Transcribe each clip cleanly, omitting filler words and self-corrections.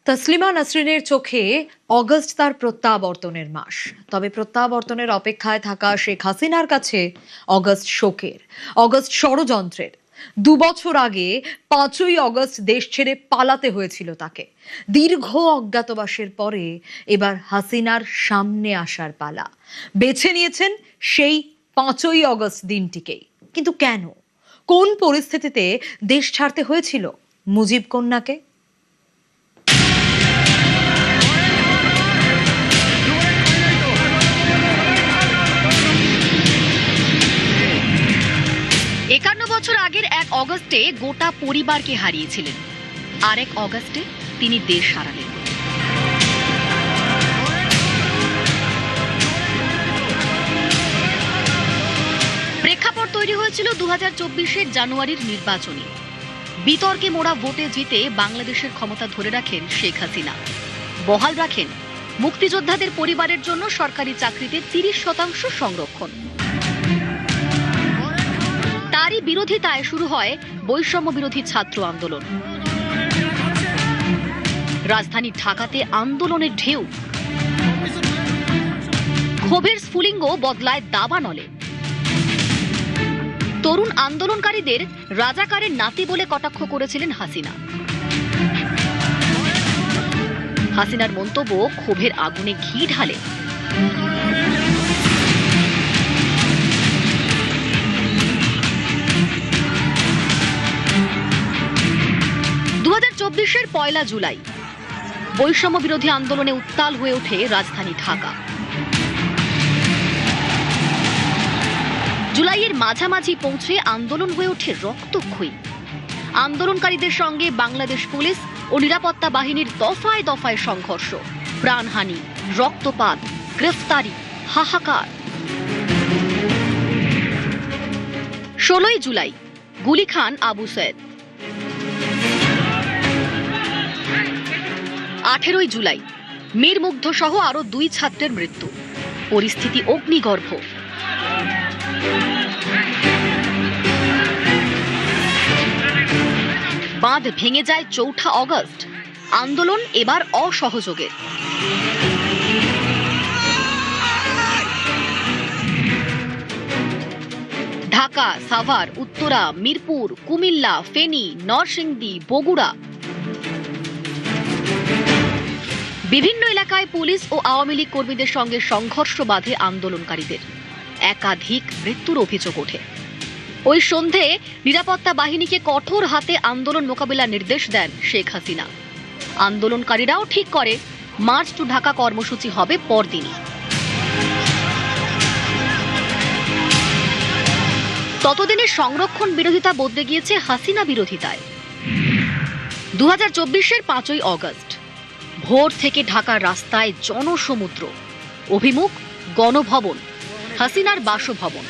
তসলিমা নাসরিনের চোখে অগস্ট তার প্রত্যাবর্তনের মাস। তবে প্রত্যাবর্তনের অপেক্ষায় থাকা শেখ হাসিনার কাছে অগস্ট শোকের, অগস্ট ষড়যন্ত্রের। 2 বছর আগে 5ই অগস্ট দেশ ছেড়ে পালাতে হয়েছিল তাকে। দীর্ঘ অজ্ঞাতবাসের পরে এবার হাসিনার সামনে আসার পালা। বেছে নিয়েছেন সেই 5ই অগস্ট দিনটিকেই। কিন্তু কেন, কোন পরিস্থিতিতে দেশ ছাড়তে হয়েছিল মুজিব কন্যাকে? বছর আগের 1 অগস্টে গোটা পরিবারকে হারিয়েছিলেন, আর 1 অগস্টে তিনি দেশ হারালেন। প্রেক্ষাপট তৈরি হয়েছিল 2024-এর জানুয়ারির নির্বাচনী। বিতর্কে মোড়া ভোটে জিতে বাংলাদেশের ক্ষমতা ধরে রাখেন শেখ হাসিনা। বহাল রাখেন মুক্তিযোদ্ধাদের পরিবারের জন্য সরকারি চাকরিতে 30% সংরক্ষণ। তারই বিরোধিতায় শুরু হয় বৈষম্য বিরোধী ছাত্র আন্দোলন। রাজধানী ঢাকাতে আন্দোলনের ঢেউ, ক্ষোভের স্ফুলিঙ্গ বদলায় দাবানলে। তরুণ আন্দোলনকারীদের রাজাকারের নাতি বলে কটাক্ষ করেছিলেন হাসিনা। হাসিনার মন্তব্য ক্ষোভের আগুনে ঘি ঢালে। পয়লা জুলাই বৈষম্য বিরোধী আন্দোলনে উত্তাল হয়ে ওঠে রাজধানী ঢাকা। জুলাইয়ের মাঝামাঝি পৌঁছে আন্দোলন হয়ে ওঠে রক্তক্ষয়ী। আন্দোলনকারীদের সঙ্গে বাংলাদেশ পুলিশ ও নিরাপত্তা বাহিনীর দফায় দফায় সংঘর্ষ, প্রাণহানি, রক্তপাত, গ্রেফতারি, হাহাকার। 16ই জুলাই গুলি খান আবু সৈয়দ। 18ই জুলাই মীর মুগ্ধ সহ আরো 2 ছাত্রের মৃত্যু। পরিস্থিতি অগ্নিগর্ভ। বাঁধ ভেঙে যায় 4 অগস্ট। আন্দোলন এবার অসহযোগের। ঢাকা, সাভার, উত্তরা, মিরপুর, কুমিল্লা, ফেনী, নরসিংদী, বগুড়া, বিভিন্ন এলাকায় পুলিশ ও আওয়ামী লীগ কর্মীদের সঙ্গে সংঘর্ষ বাধে আন্দোলনকারীদের। একাধিক মৃত্যুর অভিযোগ ওঠে। ওই সন্ধে নিরাপত্তা বাহিনীকে কঠোর হাতে আন্দোলন মোকাবিলার নির্দেশ দেন শেখ হাসিনা। আন্দোলনকারীরাও ঠিক করে মার্চ টু ঢাকা কর্মসূচি হবে পরদিনই। ততদিনে সংরক্ষণ বিরোধিতা বদলে গিয়েছে হাসিনা বিরোধিতায়। 2024-এর 5ই অগস্ট ভোর থেকে ঢাকার রাস্তায় জনসমুদ্র। অভিমুখ গণভবন, হাসিনার বাসভবন।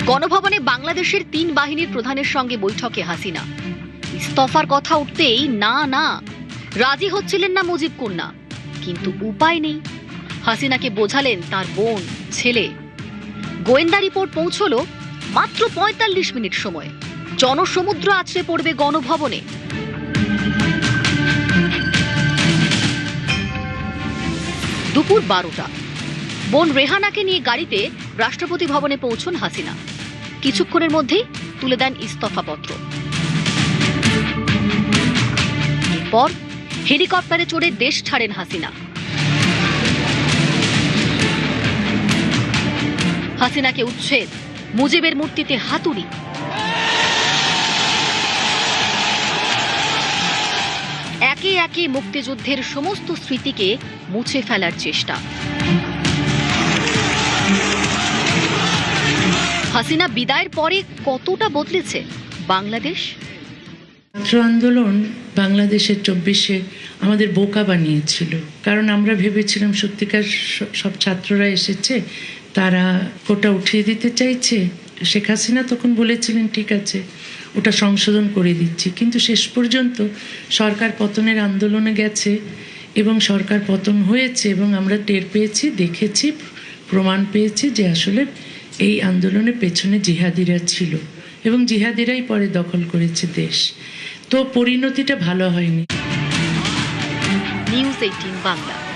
গণভবনে বাংলাদেশের 3 বাহিনীর প্রধানের সঙ্গে বৈঠকে হাসিনা। ইস্তফার কথা উঠতেই না রাজি হচ্ছিলেন না মুজিব কন্যা। কিন্তু উপায় নেই। হাসিনাকে বোঝালেন তার বোন, ছেলে। গোয়েন্দা রিপোর্ট পৌঁছল মাত্র 45 মিনিট সময়ে জনসমুদ্র আছড়ে পড়বে গণভবনে। দুপুর 12টা বোন রেহানাকে নিয়ে গাড়িতে রাষ্ট্রপতি ভবনে পৌঁছন হাসিনা। কিছুক্ষণের মধ্যেই তুলে দেন ইস্তফাপত্র। এরপর হেলিকপ্টারে চড়ে দেশ ছাড়েন হাসিনা। হাসিনাকে উচ্ছেদ, মুজিবের মূর্তিতে হাতুড়ি। একে একে মুক্তিযুদ্ধের সমস্ত স্মৃতিকে মুছে ফেলার চেষ্টা। হাসিনা বিদায়ের পরে কতটা বদলেছে বাংলাদেশ? ছাত্র আন্দোলন বাংলাদেশের 24-এ আমাদের বোকা বানিয়েছিল। কারণ আমরা ভেবেছিলাম সত্যিকার সব ছাত্ররা এসেছে, তারা কোটা উঠিয়ে দিতে চাইছে। শেখ হাসিনা তখন বলেছিলেন ঠিক আছে, ওটা সংশোধন করে দিচ্ছি। কিন্তু শেষ পর্যন্ত সরকার পতনের আন্দোলনে গেছে এবং সরকার পতন হয়েছে, এবং আমরা টের পেয়েছি, দেখেছি, প্রমাণ পেয়েছি যে আসলে এই আন্দোলনের পেছনে জিহাদিরা ছিল এবং জিহাদিরাই পরে দখল করেছে দেশ। তো পরিণতিটা ভালো হয়নি। নিউজ 18 বাংলা।